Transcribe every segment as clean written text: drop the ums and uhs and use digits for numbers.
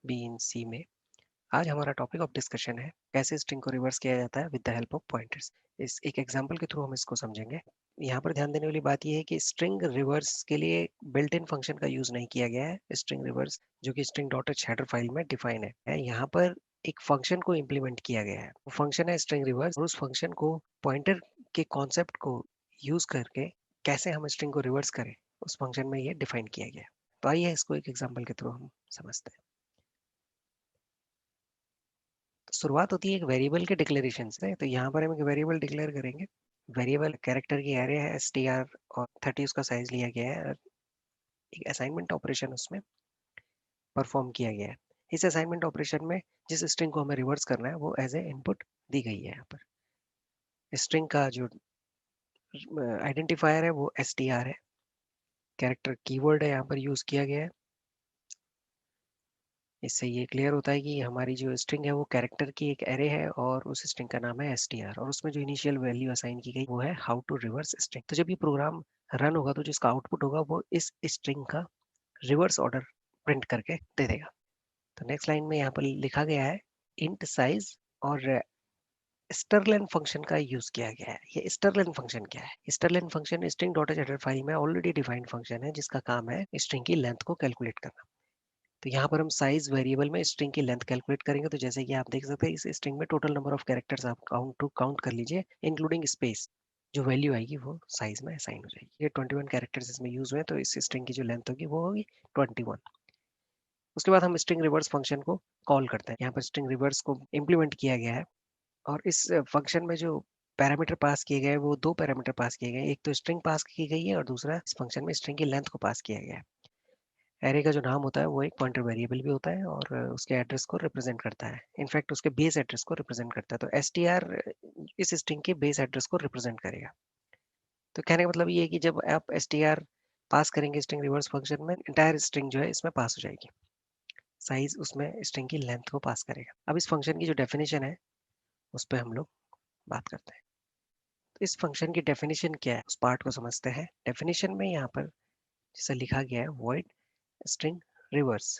Be in सी में। आज हमारा टॉपिक ऑफ डिस्कशन है कैसे स्ट्रिंग को रिवर्स किया जाता है with the help of pointers. इस एक एग्जांपल के थ्रू हम इसको समझेंगे। यहाँ पर ध्यान देने वाली बात यह है कि स्ट्रिंग रिवर्स के लिए बिल्ट इन फंक्शन का यूज नहीं किया गया है। स्ट्रिंग रिवर्स जो कि string dot H header file में डिफाइन है, यहाँ पर एक फंक्शन को इम्प्लीमेंट किया गया है। वो फंक्शन है स्ट्रिंग रिवर्स, और उस फंक्शन को पॉइंटर के कॉन्सेप्ट को यूज करके कैसे हम स्ट्रिंग को रिवर्स करें, उस फंक्शन में ये डिफाइन किया गया है। तो आइए इसको एक एग्जाम्पल के थ्रू हम समझते हैं। तो शुरुआत होती है एक वेरिएबल के डिक्लेरेशन से। तो यहाँ पर हम एक वेरिएबल डिक्लेयर करेंगे। वेरिएबल कैरेक्टर की एरे है str, और 30 उसका साइज लिया गया है। और एक असाइनमेंट ऑपरेशन उसमें परफॉर्म किया गया है। इस असाइनमेंट ऑपरेशन में जिस स्ट्रिंग को हमें रिवर्स करना है वो एज ए इनपुट दी गई है। यहाँ पर स्ट्रिंग का जो आइडेंटिफायर है वो str है। कैरेक्टर कीवर्ड है यहाँ पर यूज किया गया है। इससे ये क्लियर होता है कि हमारी जो स्ट्रिंग है वो कैरेक्टर की एक एरे है, और उस स्ट्रिंग का नाम है str, और उसमें जो इनिशियल वैल्यू असाइन की गई वो है हाउ टू रिवर्स स्ट्रिंग। तो जब ये प्रोग्राम रन होगा तो जिसका आउटपुट होगा वो इस स्ट्रिंग का रिवर्स ऑर्डर प्रिंट करके दे देगा। तो नेक्स्ट लाइन में यहाँ पर लिखा गया है इंट साइज, और स्टरलेन फंक्शन का यूज किया गया है। ये स्टरलेन फंक्शन क्या है? Strlen function string dot header file में ऑलरेडी डिफाइंड फंक्शन है जिसका काम है स्ट्रिंग की लेंथ को कैलकुलेट करना। तो यहाँ पर हम साइज वेरिएबल में स्ट्रिंग की लेंथ कैलकुलेट करेंगे। तो जैसे कि आप देख सकते हैं इस स्ट्रिंग में टोटल नंबर ऑफ कैरेक्टर्स आप काउंट कर लीजिए, इंक्लूडिंग स्पेस। जो वैल्यू आएगी वो साइज में असाइन हो जाएगी। ये 21 कैरेक्टर्स इसमें यूज हुए, तो इस स्ट्रिंग की जो लेंथ होगी वो होगी 21। उसके बाद हम स्ट्रिंग रिवर्स फंक्शन को कॉल करते हैं। यहाँ पर स्ट्रिंग रिवर्स को इम्प्लीमेंट किया गया है, और इस फंक्शन में जो पैरामीटर पास किए गए हैं वो दो पैरामीटर पास किए गए हैं। एक तो स्ट्रिंग पास की गई है, और दूसरा इस फंक्शन में स्ट्रिंग की लेंथ को पास किया गया है। एरे का जो नाम होता है वो एक पॉइंटर वेरिएबल भी होता है, और उसके एड्रेस को रिप्रेजेंट करता है। इनफैक्ट उसके बेस एड्रेस को रिप्रेजेंट करता है। तो str इस स्ट्रिंग के बेस एड्रेस को रिप्रेजेंट करेगा। तो कहने का मतलब ये है कि जब आप str पास करेंगे स्ट्रिंग रिवर्स फंक्शन में, इंटायर स्ट्रिंग जो है इसमें पास हो जाएगी। साइज उसमें स्ट्रिंग की लेंथ को पास करेगा। अब इस फंक्शन की जो डेफिनेशन है उस पर हम लोग बात करते हैं। तो इस फंक्शन की डेफिनेशन क्या है उस पार्ट को समझते हैं। डेफिनेशन में यहाँ पर जैसा लिखा गया है वॉइड स्ट्रिंग रिवर्स।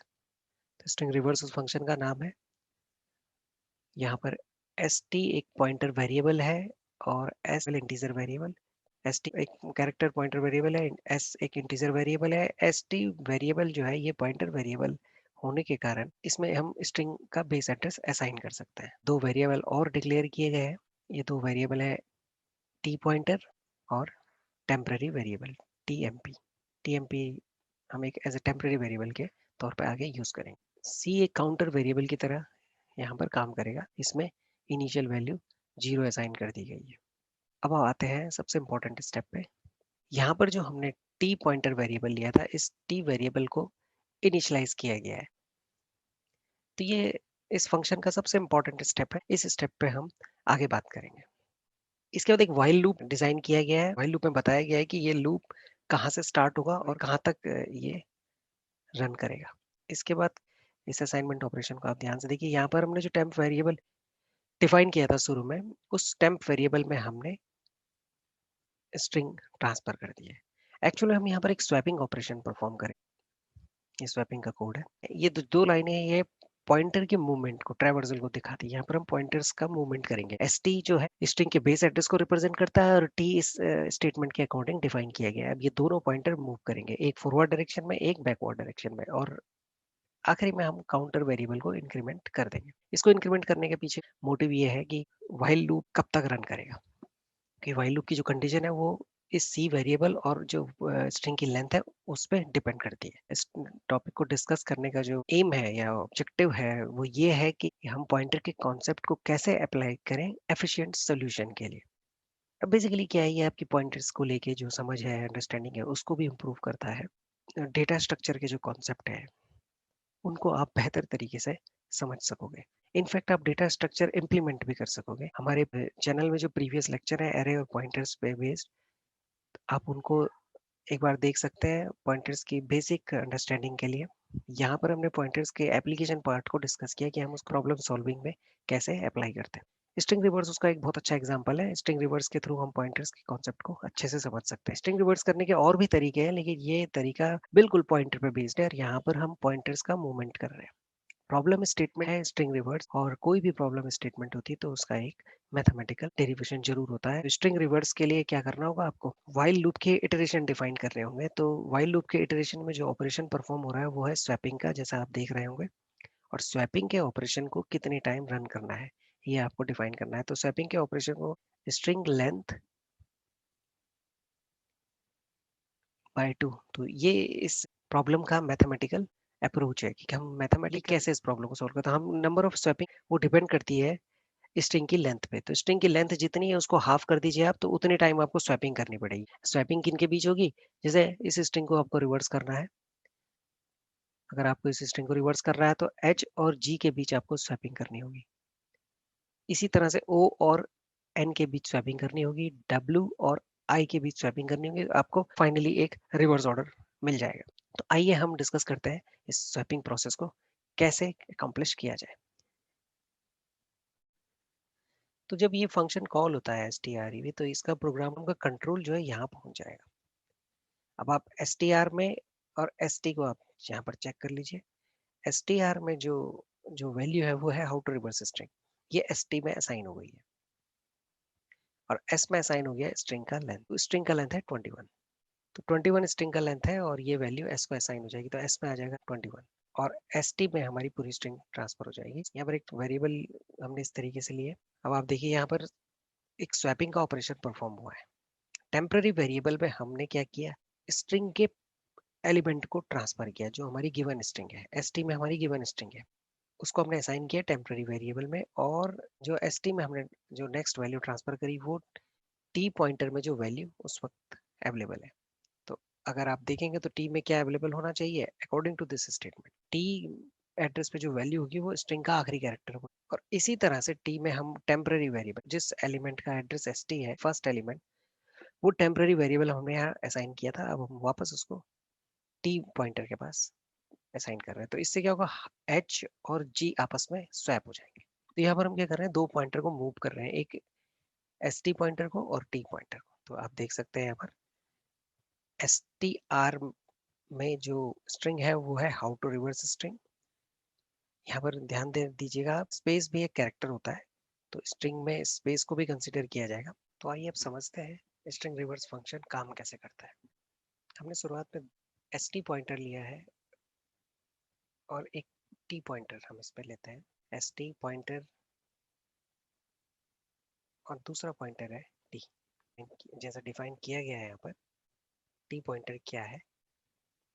तो स्ट्रिंग रिवर्स उस फंक्शन का नाम है। यहाँ पर st एक पॉइंटर वेरिएबल है, और s इंटीजर वेरिएबल। st एक कैरेक्टर पॉइंटर वेरिएबल है, s एक इंटीजर वेरिएबल है। st वेरिएबल जो है ये पॉइंटर वेरिएबल होने के कारण इसमें हम स्ट्रिंग का बेस एड्रेस असाइन कर सकते हैं। दो वेरिएबल और डिक्लेयर किए गए हैं। ये दो वेरिएबल है t पॉइंटर और टेम्पररी वेरिएबल tmp। tmp हम एक एज ए टेम्पररी वेरिएबल के तौर पर आगे यूज करेंगे। c एक काउंटर वेरिएबल की तरह यहाँ पर काम करेगा। इसमें इनिशियल वैल्यू 0 असाइन कर दी गई है। अब आते हैं सबसे इंपॉर्टेंट स्टेप पे। यहाँ पर जो हमने t पॉइंटर वेरिएबल लिया था, इस t वेरिएबल को इनिशियलाइज किया गया है। तो ये इस फंक्शन का सबसे इंपॉर्टेंट स्टेप है। इस स्टेप पे हम आगे बात करेंगे। इसके बाद एक व्हाइल लूप डिजाइन किया गया है। व्हाइल लूप में बताया गया है कि ये लूप कहाँ से स्टार्ट होगा और कहाँ तक ये रन करेगा। इसके बाद इस असाइनमेंट ऑपरेशन को आप ध्यान से देखिए। यहाँ पर हमने जो टेम्प वेरिएबल डिफाइन किया था शुरू में, उस टेम्प वेरिएबल में हमने स्ट्रिंग ट्रांसफर कर दी है। एक्चुअली हम यहाँ पर एक स्वैपिंग ऑपरेशन परफॉर्म करें। ये स्वैपिंग का कोड है। ये दो लाइनें ये पॉइंटर के मूवमेंट को, ट्रैवर्सल को दिखाती है। यहाँ पर हम पॉइंटर्स का मूवमेंट करेंगे। st जो है स्ट्रिंग के बेस एड्रेस को रिप्रेजेंट करता है, और t इस स्टेटमेंट के अकॉर्डिंग डिफाइन किया गया है। अब ये दोनों पॉइंटर मूव करेंगे, एक फॉरवर्ड डायरेक्शन में, एक बैकवर्ड डायरेक्शन में, और आखिरी में हम काउंटर वेरिएबल को इंक्रीमेंट कर देंगे। इसको इंक्रीमेंट करने के पीछे मोटिव ये है कि व्हाइल लूप कब तक रन करेगा, कि व्हाइल लूप की जो कंडीशन है वो इस सी वेरिएबल और जो स्ट्रिंग की लेंथ है उस पर डिपेंड करती है। इस टॉपिक को डिस्कस करने का जो एम है या ऑब्जेक्टिव है वो ये है कि हम पॉइंटर के कॉन्सेप्ट को कैसे अप्लाई करें एफिशिएंट सोल्यूशन के लिए। अब बेसिकली क्या है, ये आपकी पॉइंटर्स को लेके जो समझ है, अंडरस्टैंडिंग है, उसको भी इम्प्रूव करता है। डेटा स्ट्रक्चर के जो कॉन्सेप्ट है उनको आप बेहतर तरीके से समझ सकोगे। इनफैक्ट आप डेटा स्ट्रक्चर इम्प्लीमेंट भी कर सकोगे। हमारे चैनल में जो प्रीवियस लेक्चर है एरे और पॉइंटर्स पे बेस्ड, आप उनको एक बार देख सकते हैं पॉइंटर्स की बेसिक अंडरस्टैंडिंग के लिए। यहाँ पर हमने पॉइंटर्स के एप्लीकेशन पार्ट को डिस्कस किया कि हम उस प्रॉब्लम सॉल्विंग में कैसे अप्लाई करते हैं। स्ट्रिंग रिवर्स उसका एक बहुत अच्छा एग्जांपल है। स्ट्रिंग रिवर्स के थ्रू हम पॉइंटर्स के कॉन्सेप्ट को अच्छे से समझ सकते हैं। स्ट्रिंग रिवर्स करने के और भी तरीके हैं, लेकिन ये तरीका बिल्कुल पॉइंटर पे बेस्ड है, और यहाँ पर हम पॉइंटर्स का मूवमेंट कर रहे हैं। प्रॉब्लम स्टेटमेंट है स्ट्रिंग रिवर्स, और कोई भी प्रॉब्लम स्टेटमेंट होती है तो उसका एक मैथमेटिकल डेरिवेशन जरूर होता है। स्ट्रिंग रिवर्स के लिए क्या करना होगा आपको, व्हाइल लूप के इटरेशन डिफाइन करने होंगे। तो व्हाइल लूप के इटरेशन में जो ऑपरेशन परफॉर्म हो रहा है वो है स्वैपिंग का, जैसा आप देख रहे होंगे, और स्वैपिंग के ऑपरेशन को कितने टाइम रन करना है ये आपको डिफाइन करना है। तो स्वैपिंग के ऑपरेशन को स्ट्रिंग लेंथ बाय 2, तो ये इस प्रॉब्लम का मैथमेटिकल अप्रोच है कि हम मैथमेटिक कैसे इस प्रॉब्लम को सॉल्व करते हैं। हम नंबर ऑफ स्वैपिंग वो डिपेंड करती है स्ट्रिंग की लेंथ पे। तो स्ट्रिंग की लेंथ जितनी है उसको हाफ कर दीजिए आप, तो उतने टाइम आपको स्वैपिंग करनी पड़ेगी। स्वैपिंग किन के बीच होगी, जैसे इस स्ट्रिंग को आपको रिवर्स करना है, अगर आपको इस स्ट्रिंग को रिवर्स करना है तो एच और जी के बीच आपको स्वैपिंग करनी होगी। इसी तरह से ओ और एन के बीच स्वैपिंग करनी होगी, डब्ल्यू और आई के बीच स्वैपिंग करनी होगी, आपको फाइनली एक रिवर्स ऑर्डर मिल जाएगा। तो आइए हम डिस्कस करते हैं इस स्वैपिंग प्रोसेस को कैसे अकम्प्लिश किया जाए। तो जब ये फंक्शन कॉल होता है str तो इसका प्रोग्राम का कंट्रोल जो है यहाँ पहुंच जाएगा। अब आप str में और st को आप यहाँ पर चेक कर लीजिए। str में जो जो वैल्यू है वो है हाउ टू रिवर्स स्ट्रिंग, ये st में असाइन हो गई है, और s में असाइन हो गया स्ट्रिंग का लेंथ। तो स्ट्रिंग का लेंथ है 21, तो 21 स्ट्रिंग का लेंथ है, और ये वैल्यू s को असाइन हो जाएगी, तो s में आ जाएगा 21, और st में हमारी पूरी स्ट्रिंग ट्रांसफर हो जाएगी। यहाँ पर एक वेरिएबल हमने इस तरीके से लिए। अब आप देखिए यहाँ पर एक स्वैपिंग का ऑपरेशन परफॉर्म हुआ है। टेम्पररी वेरिएबल में हमने क्या किया, स्ट्रिंग के एलिमेंट को ट्रांसफर किया जो हमारी गिवन स्ट्रिंग है, st में हमारी गिवन स्ट्रिंग है, उसको हमने असाइन किया टेम्पररी वेरिएबल में, और जो st में हमने जो नेक्स्ट वैल्यू ट्रांसफर करी वो t पॉइंटर में जो वैल्यू उस वक्त अवेलेबल है। तो अगर आप देखेंगे तो t में क्या अवेलेबल होना चाहिए according to this statement, t address पे जो वैल्यू होगी वो स्ट्रिंग का आखिरी कैरेक्टर होगा। और इसी तरह से t में हम टेम्पररी वेरिएबल जिस एलिमेंट का एड्रेस st है फर्स्ट एलिमेंट, वो टेम्पररी वेरिएबल हमने यहाँ असाइन किया था, अब हम वापस उसको टी पॉइंटर के पास असाइन कर रहे हैं। तो इससे क्या होगा, एच और जी आपस में स्वैप हो जाएंगे। तो यहाँ पर हम क्या कर रहे हैं, दो पॉइंटर को मूव कर रहे हैं, एक एस टी पॉइंटर को और टी पॉइंटर को। तो आप देख सकते हैं यहाँ पर एस टी आर में जो स्ट्रिंग है वो है हाउ टू रिवर्स स्ट्रिंग। यहाँ पर ध्यान दे दीजिएगा, स्पेस भी एक कैरेक्टर होता है, तो स्ट्रिंग में स्पेस को भी कंसिडर किया जाएगा। तो आइए अब समझते हैं स्ट्रिंग रिवर्स फंक्शन काम कैसे करता है। हमने शुरुआत में एस टी पॉइंटर लिया है और एक टी पॉइंटर हम इस पे लेते हैं, एस टी पॉइंटर और दूसरा पॉइंटर है टी। जैसा डिफाइन किया गया है यहाँ पर टी पॉइंटर क्या है,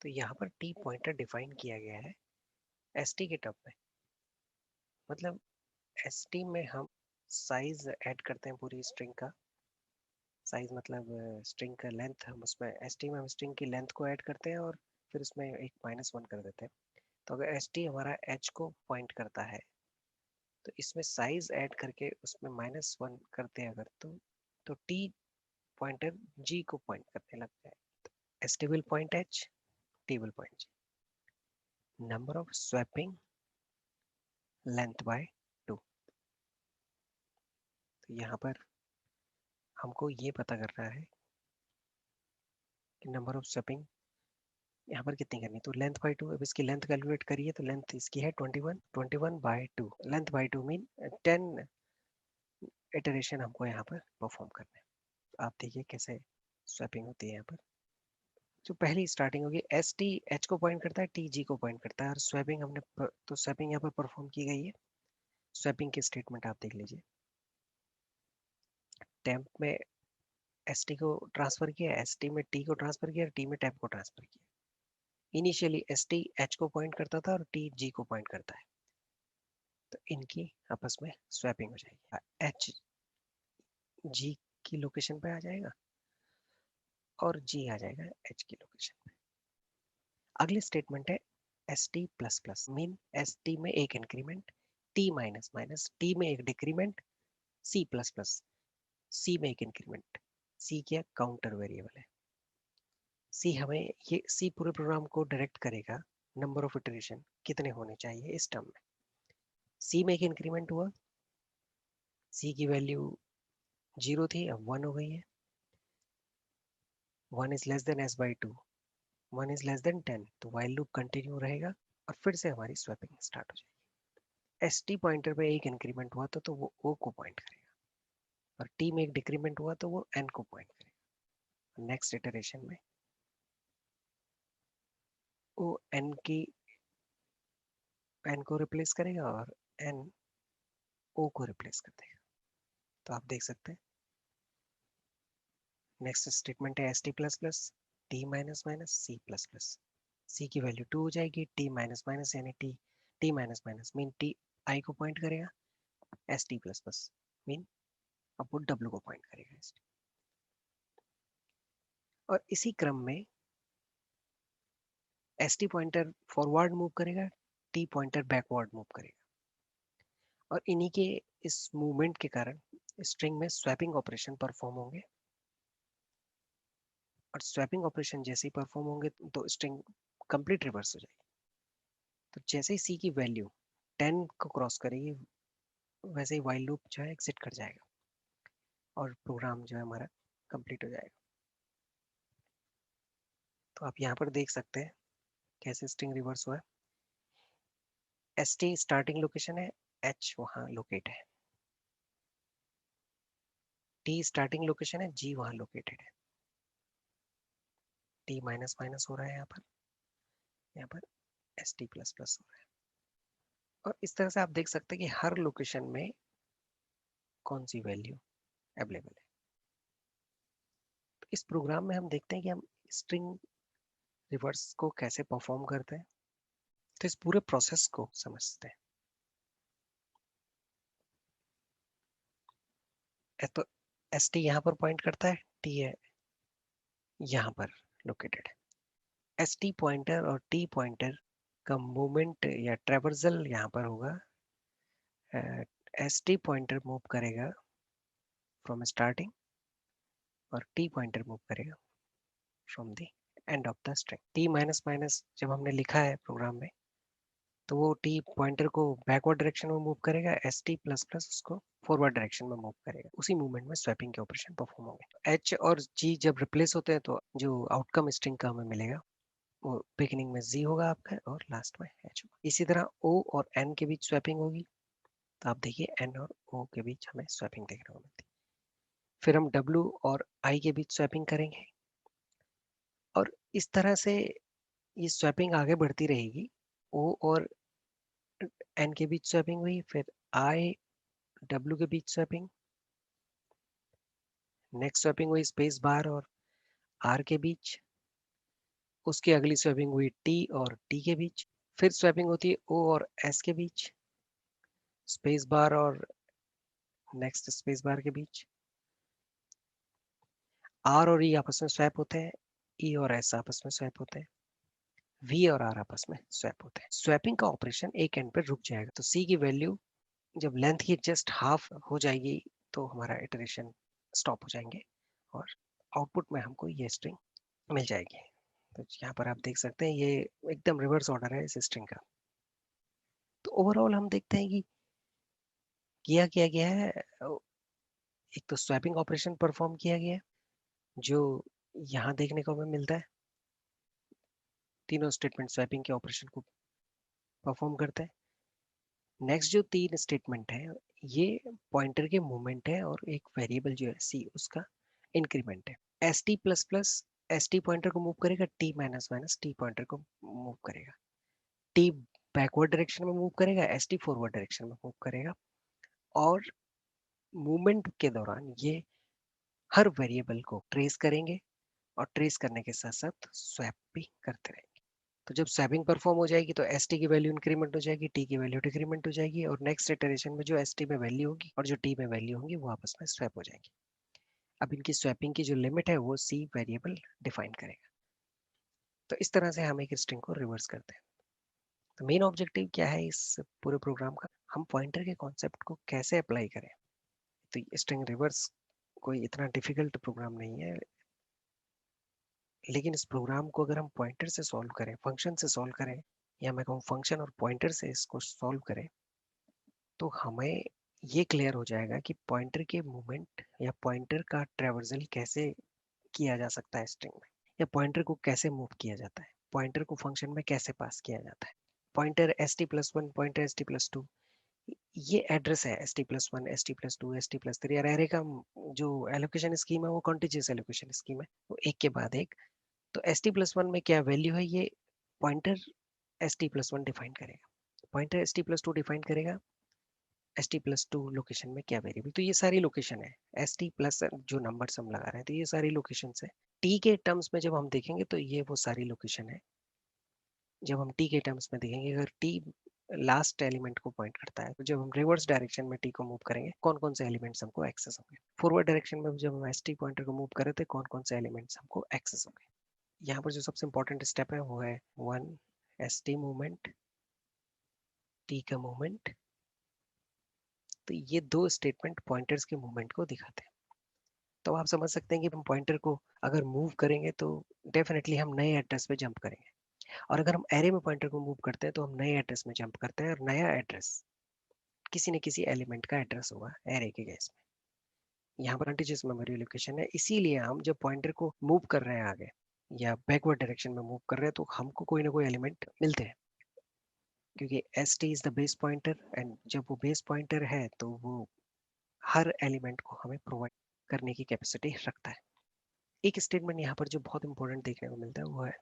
तो यहाँ पर टी पॉइंटर डिफाइन किया गया है एस टी के टर्म में। मतलब एस टी में हम साइज ऐड करते हैं पूरी स्ट्रिंग का, साइज मतलब स्ट्रिंग का लेंथ, हम उसमें एस टी में हम स्ट्रिंग की लेंथ को ऐड करते हैं और फिर उसमें एक -1 कर देते हैं। तो अगर एस टी हमारा एच को पॉइंट करता है तो इसमें साइज ऐड करके उसमें -1 करते हैं अगर, तो टी पॉइंटर जी को पॉइंट करने लगता है। S T will point H, T will point G. Number of swapping length by 2। तो यहाँ पर हमको ये पता करना है कि नंबर ऑफ स्वैपिंग यहाँ पर कितनी करनी है, तो लेंथ बाय 2। अब इसकी लेंथ कैलकुलेट करिए, तो लेंथ इसकी है 21, 21 by 2, length by 2 mean 10 iteration हमको यहाँ पर परफॉर्म करना है। तो आप देखिए कैसे स्वैपिंग होती है यहाँ पर। जो पहली स्टार्टिंग होगी एस टी एच को पॉइंट करता है, टी जी को पॉइंट करता है, और स्वैपिंग हमने तो स्वैपिंग यहाँ पर परफॉर्म की गई है। स्वैपिंग की स्टेटमेंट आप देख लीजिए, टेम्प में एस टी को ट्रांसफर किया, एस टी में टी को ट्रांसफर किया, टी में टेम्प को ट्रांसफर किया। इनिशियली एस टी एच को पॉइंट करता था और टी जी को पॉइंट करता है, तो इनकी आपस में स्वैपिंग हो जाएगी, एच जी की लोकेशन पे आ जाएगा और जी आ जाएगा एच की लोकेशन पे। अगली स्टेटमेंट है S T plus plus, mean S T में एक increment, T minus minus, T में एक डिक्रीमेंट, सी प्लस प्लस, सी में एक इंक्रीमेंट। सी क्या, काउंटर वेरिएबल है। सी हमें ये सी पूरे प्रोग्राम को डायरेक्ट करेगा नंबर ऑफ इटरेशन कितने होने चाहिए इस टर्म में। सी में एक इंक्रीमेंट हुआ, सी की वैल्यू 0 थी अब 1 हो गई है, 1 is less than S by 2, 1 is less than 10, तो वाइल लूप कंटिन्यू रहेगा और फिर से हमारी स्वैपिंग स्टार्ट हो जाएगी। एस टी पॉइंटर पे एक इंक्रीमेंट हुआ तो वो ओ को पॉइंट करेगा, और टी में एक डिक्रीमेंट हुआ तो वो एन को पॉइंट करेगा। नेक्स्ट इटरेशन में वो एन को रिप्लेस करेगा और एन ओ को रिप्लेस कर देगा। तो आप देख सकते हैं नेक्स्ट स्टेटमेंट है S T plus plus T minus minus C plus plus. C की वैल्यू 2 हो जाएगी, टी माइनस माइनस यानी T minus minus mean T I को पॉइंट करेगा, S T plus plus mean output W को point करेगा। और इसी क्रम में S T pointer forward move करेगा, टी पॉइंटर बैकवर्ड मूव करेगा, और इन्हीं के इस मूवमेंट के कारण स्ट्रिंग में स्वैपिंग ऑपरेशन परफॉर्म होंगे, और स्वैपिंग ऑपरेशन जैसे ही परफॉर्म होंगे तो स्ट्रिंग कंप्लीट रिवर्स हो जाएगी। तो जैसे ही सी की वैल्यू 10 को क्रॉस करेगी वैसे ही वाइल लूप जो है एग्जिट कर जाएगा और प्रोग्राम जो है हमारा कंप्लीट हो जाएगा। तो आप यहाँ पर देख सकते हैं कैसे स्ट्रिंग रिवर्स हुआ है। एस टी स्टार्टिंग लोकेशन है, एच वहाँ लोकेट है, टी स्टार्टिंग लोकेशन है, जी वहाँ लोकेटेड है, टी माइनस माइनस हो रहा है यहाँ पर एस टी प्लस प्लस हो रहा है। और इस तरह से आप देख सकते हैं कि हर लोकेशन में कौन सी वैल्यू अवेलेबल है। तो इस प्रोग्राम में हम देखते हैं कि हम स्ट्रिंग रिवर्स को कैसे परफॉर्म करते हैं। तो इस पूरे प्रोसेस को समझते हैं। तो एस टी यहाँ पर पॉइंट करता है, टी है यहाँ पर लोकेटेड है। एस टी पॉइंटर और टी पॉइंटर का मूवमेंट या ट्रेवर्सल यहाँ पर होगा। एस टी पॉइंटर मूव करेगा फ्रॉम स्टार्टिंग और टी पॉइंटर मूव करेगा from the end of the string. T minus minus जब हमने लिखा है प्रोग्राम में तो वो टी पॉइंटर को बैकवर्ड डायरेक्शन में मूव करेगा, एस टी प्लस प्लस उसको फॉरवर्ड डायरेक्शन में मूव करेगा। उसी मूवमेंट में स्वैपिंग के ऑपरेशन परफॉर्म होंगे। एच और जी जब रिप्लेस होते हैं तो जो आउटकम स्ट्रिंग का हमें मिलेगा वो बिगिनिंग में जी होगा आपका और लास्ट में एच होगा। इसी तरह ओ और एन के बीच स्वैपिंग होगी, तो आप देखिए एन और ओ के बीच हमें स्वैपिंग देखने को मिलती है। फिर हम डब्ल्यू और आई के बीच स्वैपिंग करेंगे, और इस तरह से ये स्वैपिंग आगे बढ़ती रहेगी। ओ और एन के बीच स्वैपिंग हुई, फिर आई डब्ल्यू के बीच स्वैपिंग, नेक्स्ट स्वैपिंग हुई स्पेस बार और आर के बीच, उसकी अगली स्वैपिंग हुई टी और टी के बीच, फिर स्वैपिंग होती है ओ और एस के बीच, स्पेस बार और नेक्स्ट स्पेस बार के बीच, आर और ई आपस में स्वैप होते हैं, ई और एस आपस में स्वैप होते हैं, वी और आर आपस में स्वैप होते हैं। स्वैपिंग का ऑपरेशन एक एंड पर रुक जाएगा, तो सी की वैल्यू जब लेंथ की जस्ट हाफ हो जाएगी तो हमारा इटरेशन स्टॉप हो जाएंगे और आउटपुट में हमको ये स्ट्रिंग मिल जाएगी। तो यहाँ पर आप देख सकते हैं ये एकदम रिवर्स ऑर्डर है इस स्ट्रिंग का। तो ओवरऑल हम देखते हैं कि किया क्या गया है। एक तो स्वैपिंग ऑपरेशन परफॉर्म किया गया है जो यहाँ देखने को हमें मिलता है। तीनों स्टेटमेंट स्वैपिंग के ऑपरेशन को परफॉर्म करते हैं। नेक्स्ट जो तीन स्टेटमेंट है ये पॉइंटर के मूवमेंट है और एक वेरिएबल जो है सी उसका इंक्रीमेंट है। S T plus plus S T pointer को मूव करेगा, T minus minus T pointer को मूव करेगा, टी बैकवर्ड डायरेक्शन में मूव करेगा, एस टी फॉरवर्ड डायरेक्शन में मूव करेगा। और मूवमेंट के दौरान ये हर वेरिएबल को ट्रेस करेंगे और ट्रेस करने के साथ साथ स्वैप भी करते रहेंगे। तो जब स्वैपिंग परफॉर्म हो जाएगी तो एस टी की वैल्यू इंक्रीमेंट हो जाएगी, टी की वैल्यू डिक्रीमेंट हो जाएगी, और नेक्स्ट इटरेशन में जो एस टी में वैल्यू होगी और जो टी में वैल्यू होगी वो आपस में स्वैप हो जाएंगी। अब इनकी स्वैपिंग की जो लिमिट है वो सी वेरिएबल डिफाइन करेगा। तो इस तरह से हम एक स्ट्रिंग को रिवर्स करते हैं। तो मेन ऑब्जेक्टिव क्या है इस पूरे प्रोग्राम का, हम पॉइंटर के कॉन्सेप्ट को कैसे अप्लाई करें। तो स्ट्रिंग रिवर्स कोई इतना डिफिकल्ट प्रोग्राम नहीं है, लेकिन इस प्रोग्राम को अगर हम पॉइंटर से सॉल्व करें, फंक्शन से सॉल्व करें, या मैं कहूँ फंक्शन और पॉइंटर से इसको सॉल्व करें, तो हमें ये क्लियर हो जाएगा कि पॉइंटर के मूवमेंट या पॉइंटर का ट्रेवर्सल कैसे किया जा सकता है स्ट्रिंग में, या पॉइंटर को कैसे मूव किया जाता है, पॉइंटर को फंक्शन में कैसे पास किया जाता है। Pointer S T plus one, pointer S T plus two, ये एड्रेस है st+1, st+2, st+3 और एरे का जो एलोकेशन स्कीम है वो कॉन्टिजियस एलोकेशन स्कीम है, वो एक के बाद एक। तो st+1 में क्या वैल्यू है, ये पॉइंटर st+1 डिफाइन करेगा, पॉइंटर st+2 डिफाइन करेगा st+2 लोकेशन में क्या वेरिएबल। तो ये सारी लोकेशन है, st प्लस जो नंबर्स हम लगा रहे हैं तो ये सारी लोकेशन है। t के टर्म्स में जब हम देखेंगे तो ये वो सारी लोकेशन है। जब हम t के टर्म्स में देखेंगे, अगर t लास्ट एलिमेंट को पॉइंट करता है, तो जब हम रिवर्स डायरेक्शन में t को मूव करेंगे कौन कौन से एलिमेंट्स हमको एक्सेस होंगे। फॉरवर्ड डायरेक्शन में जब हम st पॉइंटर को मूव करें तो कौन कौन से एलिमेंट्स हमको एक्सेस होंगे। यहाँ पर जो सबसे इंपॉर्टेंट स्टेप है वो है 1 st मूवमेंट, t का मूवमेंट। तो ये दो स्टेटमेंट पॉइंटर्स के मूवमेंट को दिखाते हैं। तो आप समझ सकते हैं कि हम पॉइंटर को अगर मूव करेंगे तो डेफिनेटली हम नए एड्रेस पे जंप करेंगे, और अगर हम एरे में पॉइंटर को मूव करते हैं तो हम नए एड्रेस में जंप करते हैं, और नया एड्रेस किसी न किसी एलिमेंट का एड्रेस होगा एरे के केस में। यहाँ पर कंटीजियस मेमोरी लोकेशन है, इसीलिए हम जब पॉइंटर को मूव कर रहे हैं आगे या बैकवर्ड डायरेक्शन में मूव कर रहे हैं तो हमको कोई ना कोई एलिमेंट मिलते हैं, क्योंकि S T is the base pointer, and जब वो बेस पॉइंटर है तो वो हर एलिमेंट को हमें प्रोवाइड करने की कैपेसिटी रखता है। एक स्टेटमेंट यहाँ पर जो बहुत इंपॉर्टेंट देखने को मिलता है वो है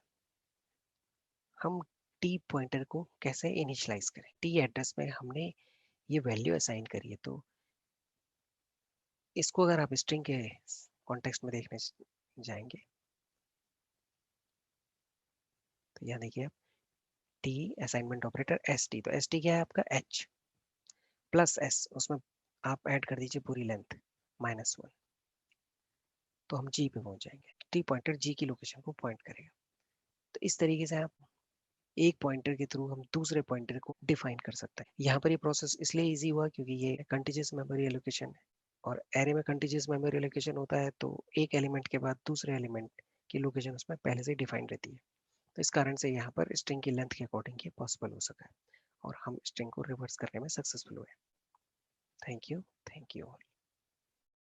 हम टी पॉइंटर को कैसे इनिशियलाइज करें। टी एड्रेस में हमने ये वैल्यू असाइन करी है, तो इसको अगर आप स्ट्रिंग के कॉन्टेक्स्ट में देखने जाएंगे तो यहाँ देखिए आप T assignment operator S T, तो एस टी क्या है आपका एच प्लस एस, उसमें आप ऐड कर दीजिए पूरी लेंथ -1, तो हम जी पे पहुंच जाएंगे। टी पॉइंटर जी की लोकेशन को पॉइंट करेगा। तो इस तरीके से आप एक पॉइंटर के थ्रू हम दूसरे पॉइंटर को डिफाइन कर सकते हैं। यहाँ पर ये प्रोसेस इसलिए इजी हुआ क्योंकि ये कंटीजियस मेमोरी एलोकेशन है, और एरे में कंटीजियस मेमोरी एलोकेशन होता है तो एक एलिमेंट के बाद दूसरे एलिमेंट की लोकेशन उसमें पहले से डिफाइन रहती है। तो इस कारण से यहाँ पर स्ट्रिंग की लेंथ के अकॉर्डिंग ये पॉसिबल हो सका है, और हम स्ट्रिंग को रिवर्स करने में सक्सेसफुल हुए। Thank you. Thank you.